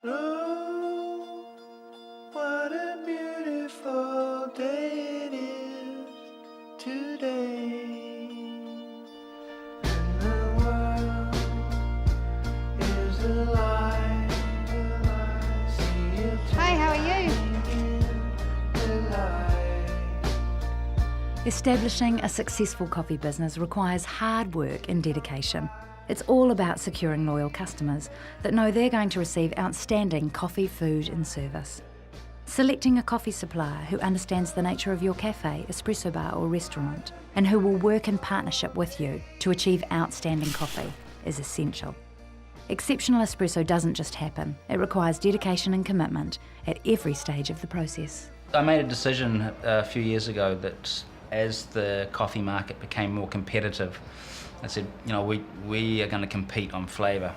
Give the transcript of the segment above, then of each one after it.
Oh, what a beautiful day it is today. And the world is alive. See it Hi, how are you? in the light. Establishing a successful coffee business requires hard work and dedication. It's all about securing loyal customers that know they're going to receive outstanding coffee, food and service. Selecting a coffee supplier who understands the nature of your cafe, espresso bar or restaurant and who will work in partnership with you to achieve outstanding coffee is essential. Exceptional espresso doesn't just happen. It requires dedication and commitment at every stage of the process. I made a decision a few years ago that as the coffee market became more competitive, I said, you know, we are going to compete on flavour,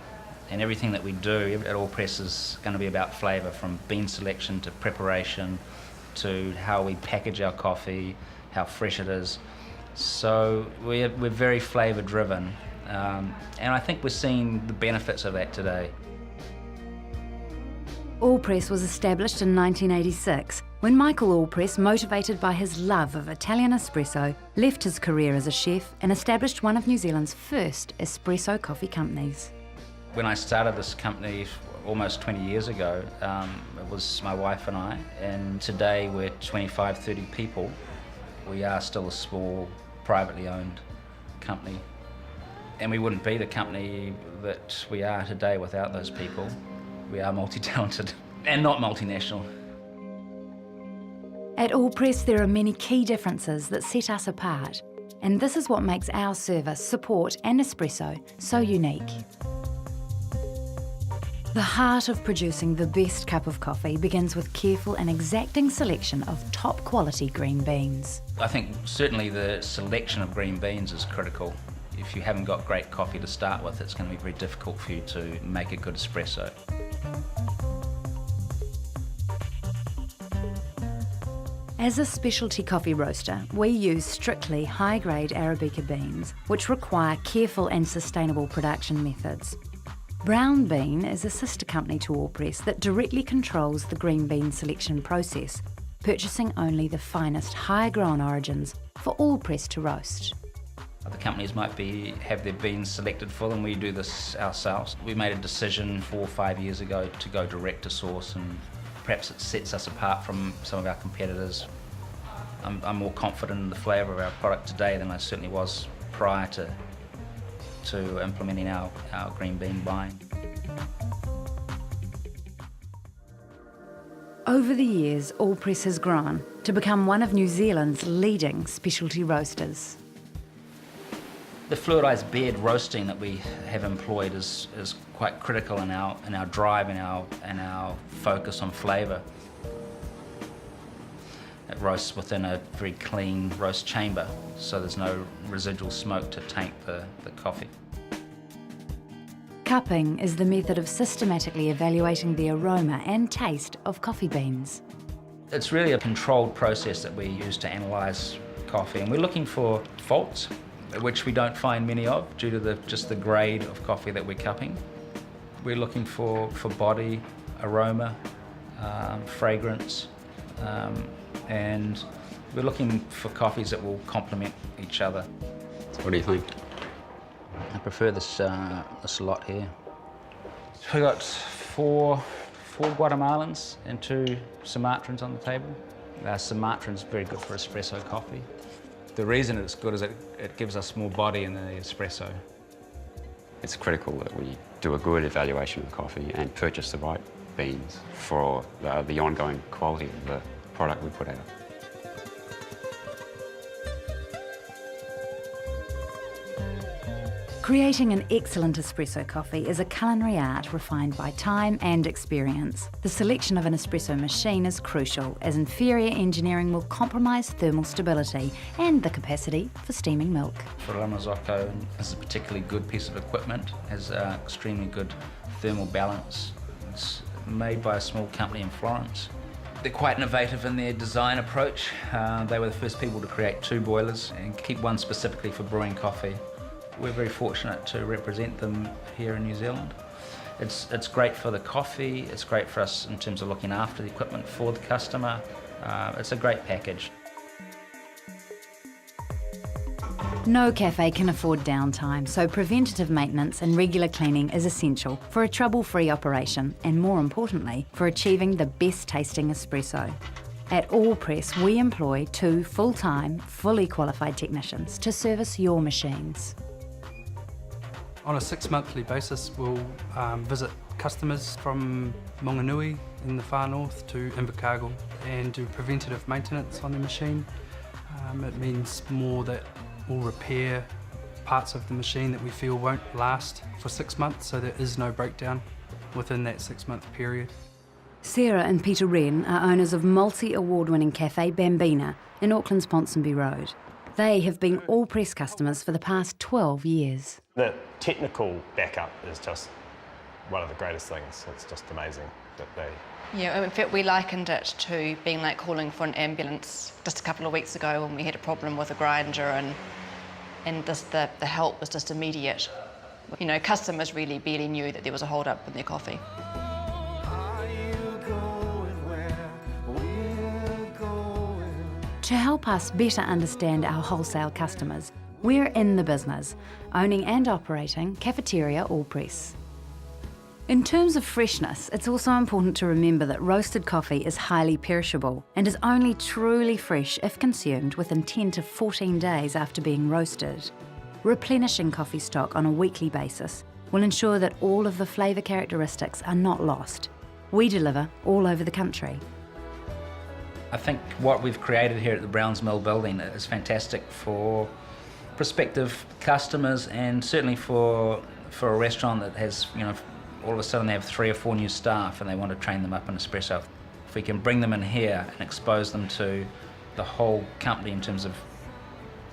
and everything that we do at Allpress is going to be about flavour, from bean selection to preparation to how we package our coffee, how fresh it is. So we're very flavour driven, and I think we're seeing the benefits of that today. Allpress was established in 1986 when Michael Allpress, motivated by his love of Italian espresso, left his career as a chef and established one of New Zealand's first espresso coffee companies. When I started this company almost 20 years ago, it was my wife and I, and today we're 25, 30 people. We are still a small, privately owned company, and we wouldn't be the company that we are today without those people. We are multi-talented and not multinational. At Allpress, there are many key differences that set us apart, and this is what makes our service, support and espresso so unique. The heart of producing the best cup of coffee begins with careful and exacting selection of top quality green beans. I think certainly the selection of green beans is critical. If you haven't got great coffee to start with, it's going to be very difficult for you to make a good espresso. As a specialty coffee roaster, we use strictly high-grade Arabica beans, which require careful and sustainable production methods. Brown Bean is a sister company to Allpress that directly controls the green bean selection process, purchasing only the finest high-grown origins for Allpress to roast. Other companies might have their beans selected for them. We do this ourselves. We made a decision 4 or 5 years ago to go direct to source, and perhaps it sets us apart from some of our competitors. I'm more confident in the flavour of our product today than I certainly was prior to implementing our green bean buying. Over the years, Allpress has grown to become one of New Zealand's leading specialty roasters. The fluidised bed roasting that we have employed is quite critical in our drive and our focus on flavour. It roasts within a very clean roast chamber, so there's no residual smoke to taint the coffee. Cupping is the method of systematically evaluating the aroma and taste of coffee beans. It's really a controlled process that we use to analyse coffee, and we're looking for faults, which we don't find many of due to just the grade of coffee that we're cupping. We're looking for body, aroma, fragrance, and we're looking for coffees that will complement each other. What do you think? I prefer this lot here. We got four Guatemalans and 2 Sumatrans on the table. Sumatran's very good for espresso coffee. The reason it's good is it gives us more body in the espresso. It's critical that we do a good evaluation of coffee and purchase the right beans for the ongoing quality of the product we put out. Creating an excellent espresso coffee is a culinary art refined by time and experience. The selection of an espresso machine is crucial, as inferior engineering will compromise thermal stability and the capacity for steaming milk. For Ramazzoco, this is a particularly good piece of equipment. It has extremely good thermal balance. It's made by a small company in Florence. They're quite innovative in their design approach. They were the first people to create 2 boilers and keep one specifically for brewing coffee. We're very fortunate to represent them here in New Zealand. It's great for the coffee, it's great for us in terms of looking after the equipment for the customer. It's a great package. No cafe can afford downtime, so preventative maintenance and regular cleaning is essential for a trouble-free operation and, more importantly, for achieving the best-tasting espresso. At All Press, we employ 2 full-time, fully qualified technicians to service your machines. On a 6-monthly basis, we'll visit customers from Maunganui in the far north to Invercargill and do preventative maintenance on the machine. It means more that we'll repair parts of the machine that we feel won't last for 6 months, so there is no breakdown within that 6-month period. Sarah and Peter Wren are owners of multi-award-winning cafe Bambina in Auckland's Ponsonby Road. They have been All Press customers for the past 12 years. The technical backup is just one of the greatest things. It's just amazing that they... Yeah, in fact we likened it to being like calling for an ambulance just a couple of weeks ago when we had a problem with a grinder and just the help was just immediate. You know, customers really barely knew that there was a hold up in their coffee. To help us better understand our wholesale customers, we're in the business, owning and operating Cafeteria All Press. In terms of freshness, it's also important to remember that roasted coffee is highly perishable and is only truly fresh if consumed within 10 to 14 days after being roasted. Replenishing coffee stock on a weekly basis will ensure that all of the flavour characteristics are not lost. We deliver all over the country. I think what we've created here at the Browns Mill building is fantastic for prospective customers and certainly for a restaurant that has, you know, all of a sudden they have 3 or 4 new staff and they want to train them up in espresso. If we can bring them in here and expose them to the whole company in terms of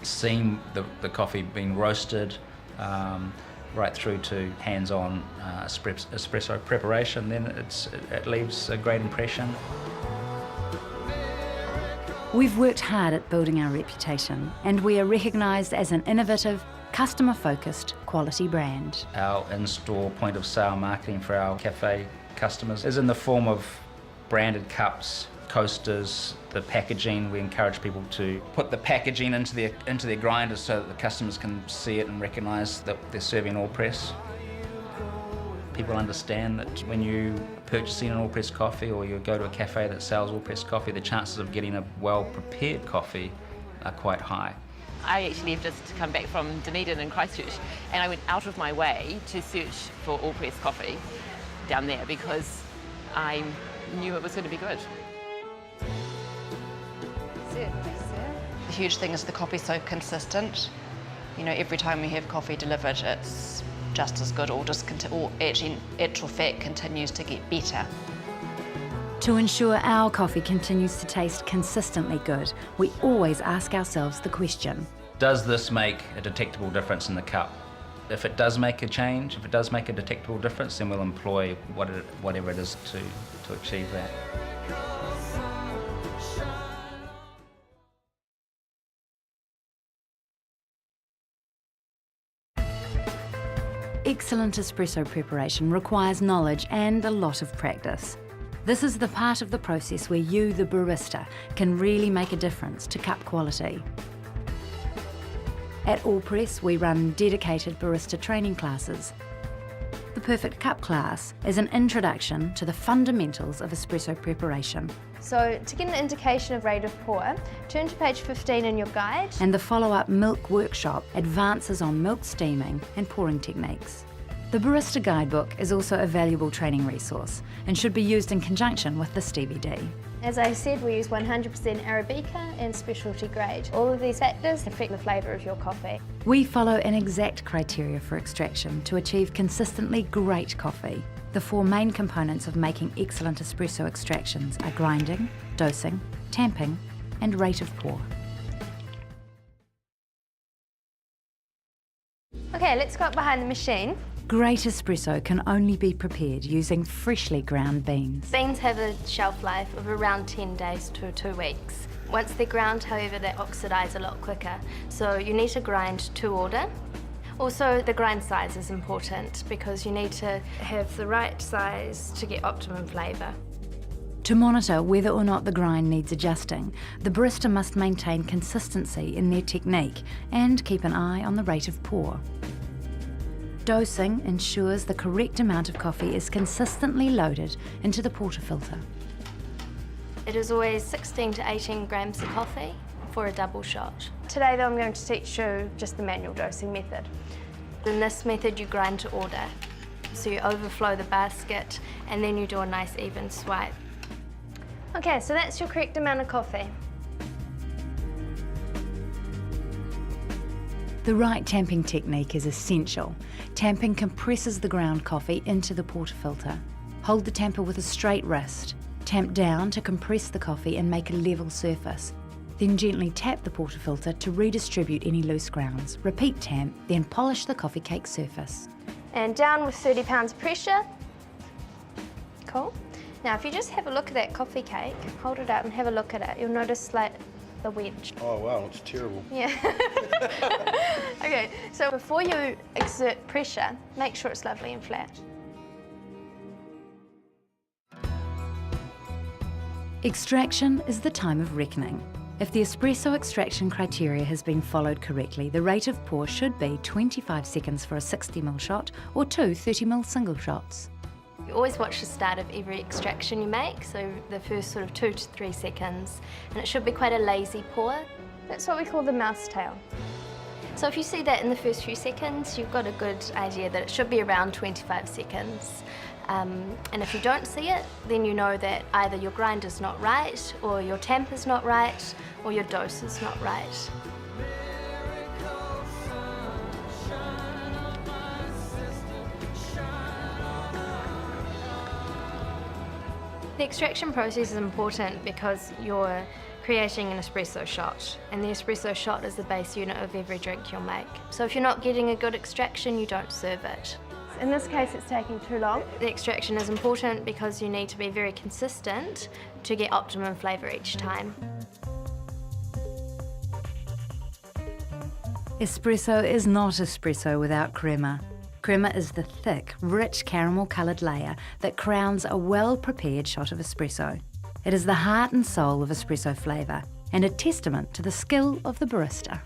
seeing the coffee being roasted right through to hands-on espresso preparation, then it leaves a great impression. We've worked hard at building our reputation and we are recognised as an innovative, customer-focused quality brand. Our in-store point of sale marketing for our cafe customers is in the form of branded cups, coasters, the packaging. We encourage people to put the packaging into their grinders so that the customers can see it and recognise that they're serving All Press. People understand that when you purchasing an All Press coffee or you go to a cafe that sells All Press coffee, the chances of getting a well-prepared coffee are quite high. I actually have just come back from Dunedin in Christchurch and I went out of my way to search for All Press coffee down there because I knew it was going to be good. The huge thing is the coffee's so consistent. You know, every time we have coffee delivered, it's just as good or actually in actual fact continues to get better. To ensure our coffee continues to taste consistently good, we always ask ourselves the question: does this make a detectable difference in the cup? If it does make a change, if it does make a detectable difference, then we'll employ whatever it is to achieve that. Excellent espresso preparation requires knowledge and a lot of practice. This is the part of the process where you, the barista, can really make a difference to cup quality. At All Press, we run dedicated barista training classes. The Perfect Cup class is an introduction to the fundamentals of espresso preparation. So to get an indication of rate of pour, turn to page 15 in your guide. And the follow-up milk workshop advances on milk steaming and pouring techniques. The Barista Guidebook is also a valuable training resource and should be used in conjunction with this DVD. As I said, we use 100% Arabica and specialty grade. All of these factors affect the flavour of your coffee. We follow an exact criteria for extraction to achieve consistently great coffee. The 4 main components of making excellent espresso extractions are grinding, dosing, tamping, and rate of pour. Okay, let's go up behind the machine. Great espresso can only be prepared using freshly ground beans. Beans have a shelf life of around 10 days to 2 weeks. Once they're ground, however, they oxidise a lot quicker. So you need to grind to order. Also, the grind size is important because you need to have the right size to get optimum flavour. To monitor whether or not the grind needs adjusting, the barista must maintain consistency in their technique and keep an eye on the rate of pour. Dosing ensures the correct amount of coffee is consistently loaded into the portafilter. It is always 16 to 18 grams of coffee for a double shot. Today though I'm going to teach you just the manual dosing method. In this method you grind to order. So you overflow the basket and then you do a nice even swipe. Okay, so that's your correct amount of coffee. The right tamping technique is essential. Tamping compresses the ground coffee into the portafilter. Hold the tamper with a straight wrist. Tamp down to compress the coffee and make a level surface. Then gently tap the portafilter to redistribute any loose grounds. Repeat tamp, then polish the coffee cake surface. And down with 30 pounds of pressure. Cool. Now if you just have a look at that coffee cake, hold it out and have a look at it, you'll notice like the wedge. Oh wow, it's terrible. Yeah. Okay, so before you exert pressure, make sure it's lovely and flat. Extraction is the time of reckoning. If the espresso extraction criteria has been followed correctly, the rate of pour should be 25 seconds for a 60ml shot or 2 30ml single shots. You always watch the start of every extraction you make, so the first sort of 2 to 3 seconds, and it should be quite a lazy pour. That's what we call the mouse tail. So if you see that in the first few seconds, you've got a good idea that it should be around 25 seconds. And if you don't see it, then you know that either your grind is not right, or your tamp is not right, or your dose is not right. The extraction process is important because you're creating an espresso shot, and the espresso shot is the base unit of every drink you'll make. So if you're not getting a good extraction, you don't serve it. In this case, it's taking too long. The extraction is important because you need to be very consistent to get optimum flavour each time. Espresso is not espresso without crema. Crema is the thick, rich caramel-coloured layer that crowns a well-prepared shot of espresso. It is the heart and soul of espresso flavour and a testament to the skill of the barista.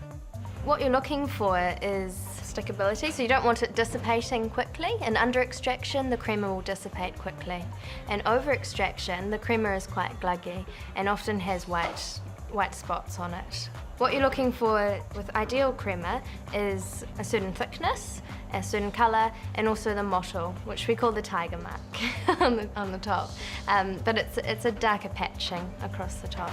What you're looking for is stickability, so you don't want it dissipating quickly, and under extraction the crema will dissipate quickly. And over extraction the crema is quite gluggy and often has white spots on it. What you're looking for with ideal crema is a certain thickness, a certain colour, and also the mottle, which we call the tiger mark on the top. But it's a darker patching across the top.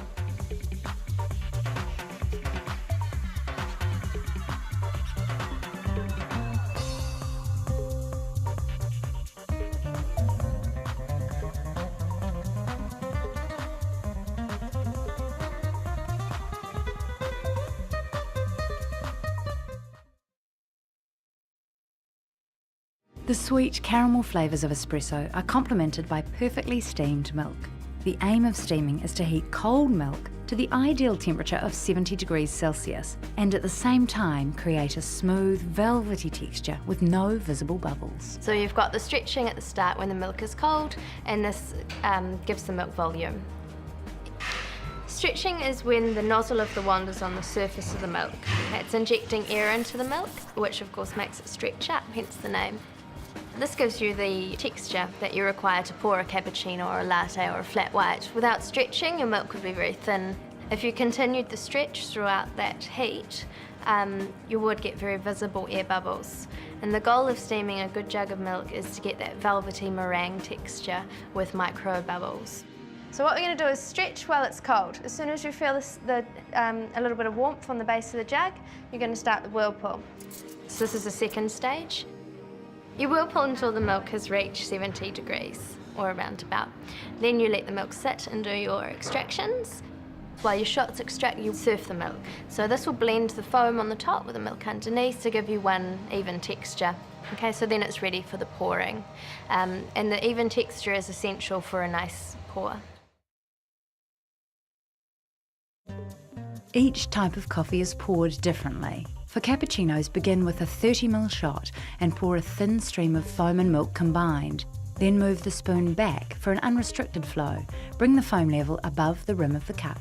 The sweet caramel flavours of espresso are complemented by perfectly steamed milk. The aim of steaming is to heat cold milk to the ideal temperature of 70 degrees Celsius and at the same time create a smooth, velvety texture with no visible bubbles. So you've got the stretching at the start when the milk is cold, and this gives the milk volume. Stretching is when the nozzle of the wand is on the surface of the milk. It's injecting air into the milk, which of course makes it stretch up, hence the name. This gives you the texture that you require to pour a cappuccino or a latte or a flat white. Without stretching, your milk would be very thin. If you continued the stretch throughout that heat, you would get very visible air bubbles. And the goal of steaming a good jug of milk is to get that velvety meringue texture with micro bubbles. So what we're going to do is stretch while it's cold. As soon as you feel a little bit of warmth on the base of the jug, you're going to start the whirlpool. So this is the second stage. You whirlpool until the milk has reached 70 degrees, or around about. Then you let the milk sit and do your extractions. While your shots extract, you surf the milk. So this will blend the foam on the top with the milk underneath to give you one even texture. Okay, so then it's ready for the pouring. And the even texture is essential for a nice pour. Each type of coffee is poured differently. For cappuccinos, begin with a 30ml shot and pour a thin stream of foam and milk combined. Then move the spoon back for an unrestricted flow. Bring the foam level above the rim of the cup.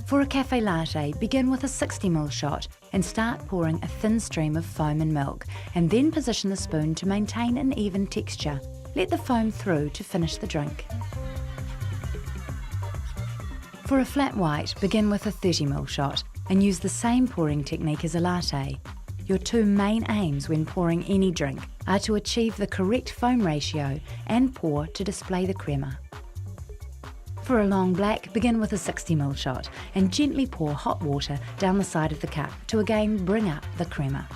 For a cafe latte, begin with a 60ml shot and start pouring a thin stream of foam and milk, and then position the spoon to maintain an even texture. Let the foam through to finish the drink. For a flat white, begin with a 30ml shot and use the same pouring technique as a latte. Your two main aims when pouring any drink are to achieve the correct foam ratio and pour to display the crema. For a long black, begin with a 60ml shot and gently pour hot water down the side of the cup to again bring up the crema.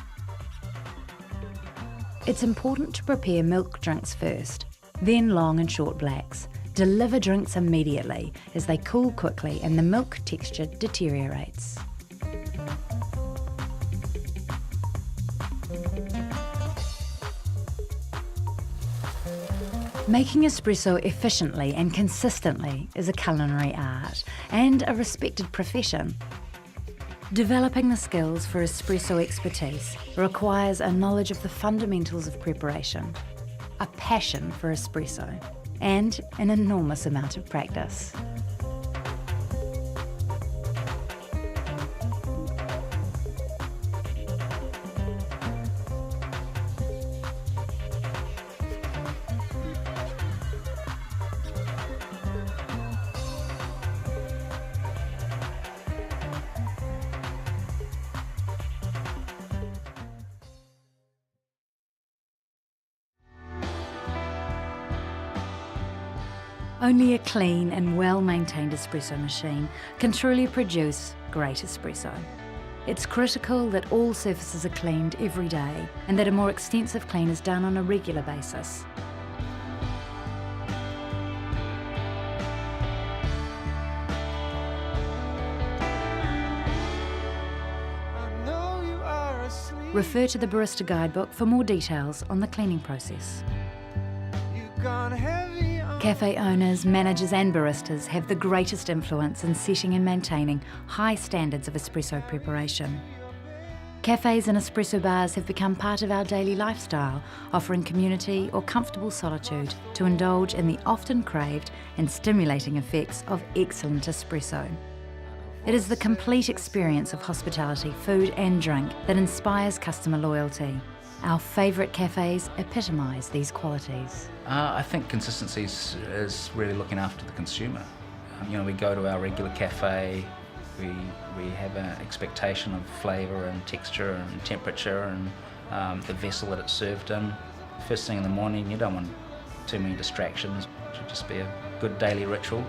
It's important to prepare milk drinks first, then long and short blacks. Deliver drinks immediately as they cool quickly and the milk texture deteriorates. Making espresso efficiently and consistently is a culinary art and a respected profession. Developing the skills for espresso expertise requires a knowledge of the fundamentals of preparation, a passion for espresso, and an enormous amount of practice. Only a clean and well-maintained espresso machine can truly produce great espresso. It's critical that all surfaces are cleaned every day and that a more extensive clean is done on a regular basis. I know you are asleep. Refer to the Barista Guidebook for more details on the cleaning process. You've gone heavy on Cafe owners, managers and baristas have the greatest influence in setting and maintaining high standards of espresso preparation. Cafes and espresso bars have become part of our daily lifestyle, offering community or comfortable solitude to indulge in the often craved and stimulating effects of excellent espresso. It is the complete experience of hospitality, food and drink that inspires customer loyalty. Our favourite cafes epitomise these qualities. I think consistency is really looking after the consumer. We go to our regular cafe, we have an expectation of flavour and texture and temperature and the vessel that it's served in. First thing in the morning, you don't want too many distractions. It should just be a good daily ritual.